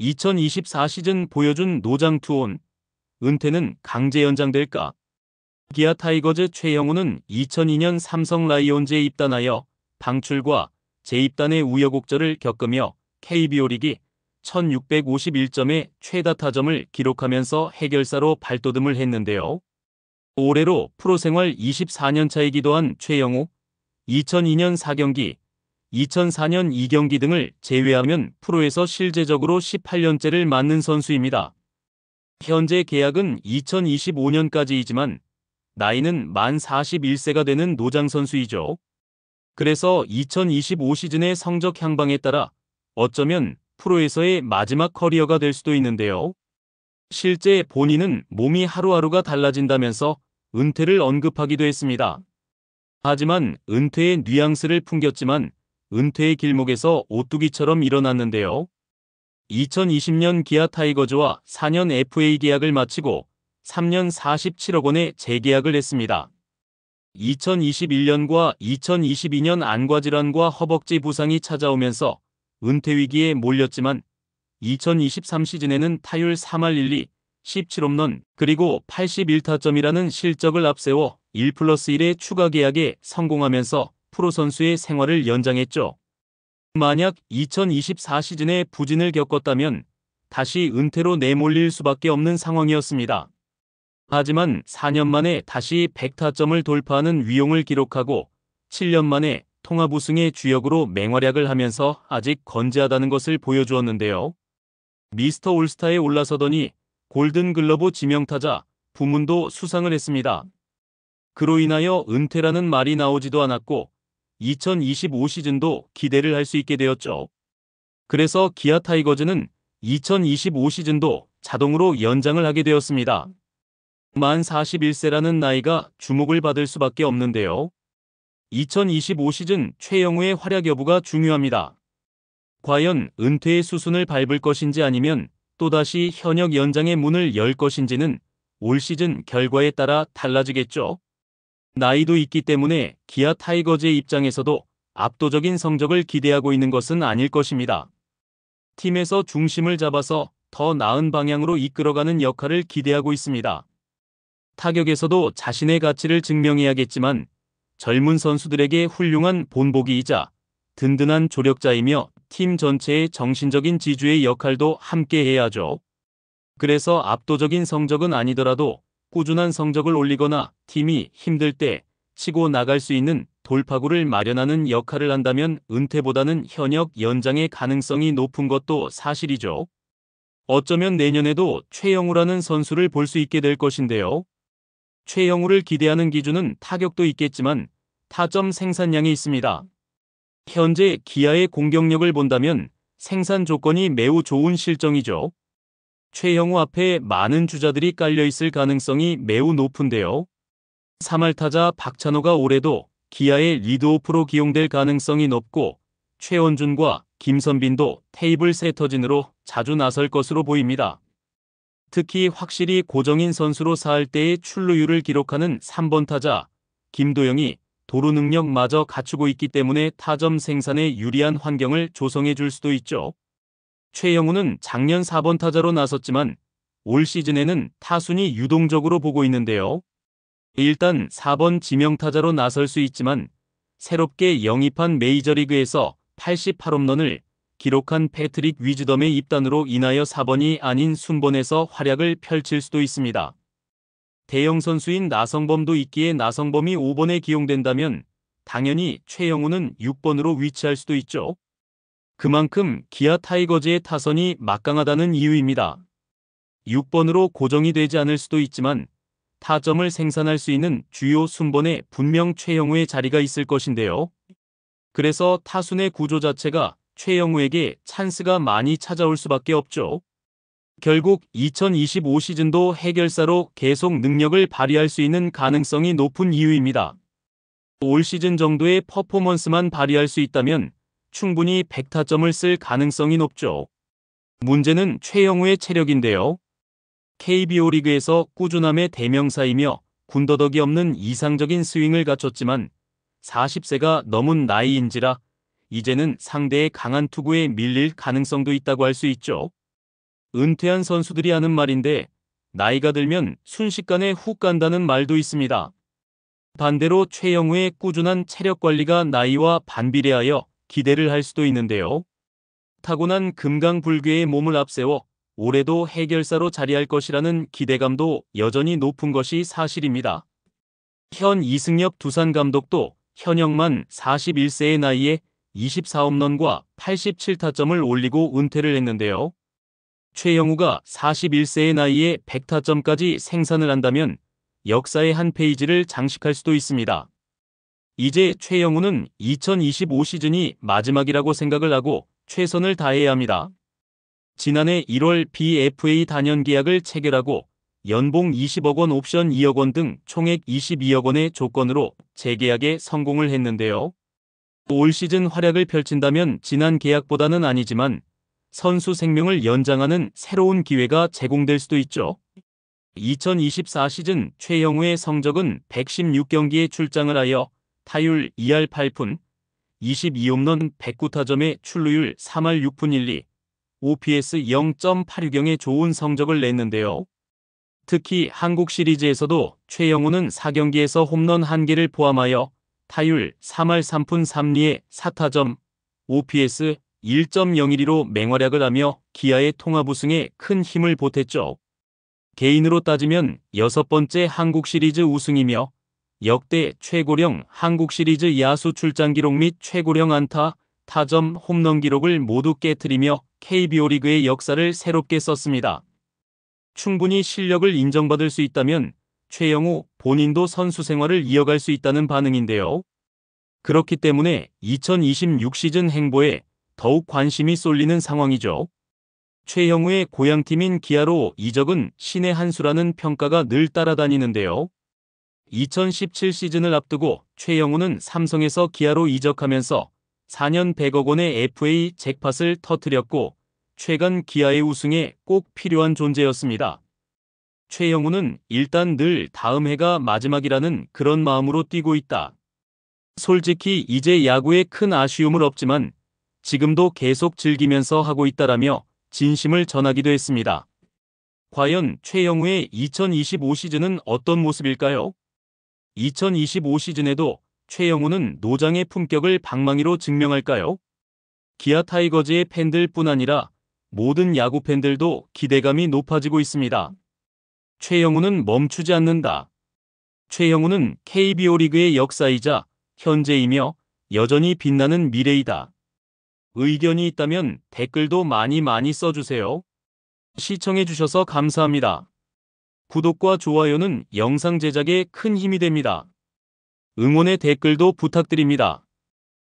2024 시즌 보여준 노장 투혼, 은퇴는 강제 연장될까? 기아 타이거즈 최영우는 2002년 삼성 라이온즈에 입단하여 방출과 재입단의 우여곡절을 겪으며 KBO 리그 1651점의 최다 타점을 기록하면서 해결사로 발돋움을 했는데요. 올해로 프로 생활 24년 차이기도 한 최영우, 2002년 4경기, 2004년 2경기 등을 제외하면 프로에서 실제적으로 18년째를 맞는 선수입니다. 현재 계약은 2025년까지이지만 나이는 만 41세가 되는 노장 선수이죠. 그래서 2025 시즌의 성적 향방에 따라 어쩌면 프로에서의 마지막 커리어가 될 수도 있는데요. 실제 본인은 몸이 하루하루가 달라진다면서 은퇴를 언급하기도 했습니다. 하지만 은퇴의 뉘앙스를 풍겼지만 은퇴의 길목에서 오뚜기처럼 일어났는데요. 2020년 기아 타이거즈와 4년 FA 계약을 마치고 3년 47억 원의 재계약을 했습니다. 2021년과 2022년 안과 질환과 허벅지 부상이 찾아오면서 은퇴 위기에 몰렸지만 2023 시즌에는 타율 3할 1리, 17홈런, 그리고 81타점이라는 실적을 앞세워 1+1의 추가 계약에 성공하면서 프로 선수의 생활을 연장했죠. 만약 2024 시즌에 부진을 겪었다면 다시 은퇴로 내몰릴 수밖에 없는 상황이었습니다. 하지만 4년 만에 다시 100타점을 돌파하는 위용을 기록하고 7년 만에 통합 우승의 주역으로 맹활약을 하면서 아직 건재하다는 것을 보여주었는데요. 미스터 올스타에 올라서더니 골든글러브 지명타자 부문도 수상을 했습니다. 그로 인하여 은퇴라는 말이 나오지도 않았고 2025 시즌도 기대를 할 수 있게 되었죠. 그래서 기아 타이거즈는 2025 시즌도 자동으로 연장을 하게 되었습니다. 만 41세라는 나이가 주목을 받을 수밖에 없는데요. 2025 시즌 최영우의 활약 여부가 중요합니다. 과연 은퇴의 수순을 밟을 것인지 아니면 또다시 현역 연장의 문을 열 것인지는 올 시즌 결과에 따라 달라지겠죠. 나이도 있기 때문에 기아 타이거즈의 입장에서도 압도적인 성적을 기대하고 있는 것은 아닐 것입니다. 팀에서 중심을 잡아서 더 나은 방향으로 이끌어가는 역할을 기대하고 있습니다. 타격에서도 자신의 가치를 증명해야겠지만 젊은 선수들에게 훌륭한 본보기이자 든든한 조력자이며 팀 전체의 정신적인 지주의 역할도 함께 해야죠. 그래서 압도적인 성적은 아니더라도 꾸준한 성적을 올리거나 팀이 힘들 때 치고 나갈 수 있는 돌파구를 마련하는 역할을 한다면 은퇴보다는 현역 연장의 가능성이 높은 것도 사실이죠. 어쩌면 내년에도 최영우라는 선수를 볼 수 있게 될 것인데요. 최영우를 기대하는 기준은 타격도 있겠지만 타점 생산량이 있습니다. 현재 기아의 공격력을 본다면 생산 조건이 매우 좋은 실정이죠. 최영우 앞에 많은 주자들이 깔려있을 가능성이 매우 높은데요. 3할 타자 박찬호가 올해도 기아의 리드오프로 기용될 가능성이 높고 최원준과 김선빈도 테이블 세터진으로 자주 나설 것으로 보입니다. 특히 확실히 고정인 선수로 살 때의 출루율을 기록하는 3번 타자 김도영이 도루 능력마저 갖추고 있기 때문에 타점 생산에 유리한 환경을 조성해 줄 수도 있죠. 최영우는 작년 4번 타자로 나섰지만 올 시즌에는 타순이 유동적으로 보고 있는데요. 일단 4번 지명타자로 나설 수 있지만 새롭게 영입한 메이저리그에서 88홈런을 기록한 패트릭 위즈덤의 입단으로 인하여 4번이 아닌 순번에서 활약을 펼칠 수도 있습니다. 대형 선수인 나성범도 있기에 나성범이 5번에 기용된다면 당연히 최영우는 6번으로 위치할 수도 있죠. 그만큼 기아 타이거즈의 타선이 막강하다는 이유입니다. 6번으로 고정이 되지 않을 수도 있지만 타점을 생산할 수 있는 주요 순번에 분명 최영우의 자리가 있을 것인데요. 그래서 타순의 구조 자체가 최영우에게 찬스가 많이 찾아올 수밖에 없죠. 결국 2025 시즌도 해결사로 계속 능력을 발휘할 수 있는 가능성이 높은 이유입니다. 올 시즌 정도의 퍼포먼스만 발휘할 수 있다면 충분히 100타점을 쓸 가능성이 높죠. 문제는 최영우의 체력인데요. KBO 리그에서 꾸준함의 대명사이며 군더더기 없는 이상적인 스윙을 갖췄지만 40세가 넘은 나이인지라 이제는 상대의 강한 투구에 밀릴 가능성도 있다고 할 수 있죠. 은퇴한 선수들이 하는 말인데 나이가 들면 순식간에 훅 간다는 말도 있습니다. 반대로 최영우의 꾸준한 체력 관리가 나이와 반비례하여 기대를 할 수도 있는데요. 타고난 금강불괴의 몸을 앞세워 올해도 해결사로 자리할 것이라는 기대감도 여전히 높은 것이 사실입니다. 현 이승엽 두산 감독도 현역만 41세의 나이에 24홈런과 87타점을 올리고 은퇴를 했는데요. 최영우가 41세의 나이에 100타점까지 생산을 한다면 역사의 한 페이지를 장식할 수도 있습니다. 이제 최영우는 2025 시즌이 마지막이라고 생각을 하고 최선을 다해야 합니다. 지난해 1월 BFA 단연 계약을 체결하고 연봉 20억 원 옵션 2억 원 등 총액 22억 원의 조건으로 재계약에 성공을 했는데요. 올 시즌 활약을 펼친다면 지난 계약보다는 아니지만 선수 생명을 연장하는 새로운 기회가 제공될 수도 있죠. 2024 시즌 최영우의 성적은 116경기에 출장을 하여 타율 2할 8푼, 22홈런 109타점에 출루율 3할 6푼 1리, OPS 0.86의 좋은 성적을 냈는데요. 특히 한국 시리즈에서도 최영우는 4경기에서 홈런 1개를 포함하여 타율 3할 3푼 3리에 4타점, OPS 1.01로 맹활약을 하며 기아의 통합 우승에 큰 힘을 보탰죠. 개인으로 따지면 6번째 한국 시리즈 우승이며 역대 최고령 한국 시리즈 야수 출장 기록 및 최고령 안타, 타점, 홈런 기록을 모두 깨트리며 KBO 리그의 역사를 새롭게 썼습니다. 충분히 실력을 인정받을 수 있다면 최영우 본인도 선수 생활을 이어갈 수 있다는 반응인데요. 그렇기 때문에 2026 시즌 행보에 더욱 관심이 쏠리는 상황이죠. 최영우의 고향팀인 기아로 이적은 신의 한 수라는 평가가 늘 따라다니는데요. 2017 시즌을 앞두고 최영우는 삼성에서 기아로 이적하면서 4년 100억 원의 FA 잭팟을 터뜨렸고 최근 기아의 우승에 꼭 필요한 존재였습니다. 최영우는 일단 늘 다음 해가 마지막이라는 그런 마음으로 뛰고 있다. 솔직히 이제 야구에 큰 아쉬움은 없지만 지금도 계속 즐기면서 하고 있다라며 진심을 전하기도 했습니다. 과연 최영우의 2025 시즌은 어떤 모습일까요? 2025 시즌에도 최영우는 노장의 품격을 방망이로 증명할까요? 기아 타이거즈의 팬들뿐 아니라 모든 야구 팬들도 기대감이 높아지고 있습니다. 최영우는 멈추지 않는다. 최영우는 KBO 리그의 역사이자 현재이며 여전히 빛나는 미래이다. 의견이 있다면 댓글도 많이 써주세요. 시청해주셔서 감사합니다. 구독과 좋아요는 영상 제작에 큰 힘이 됩니다. 응원의 댓글도 부탁드립니다.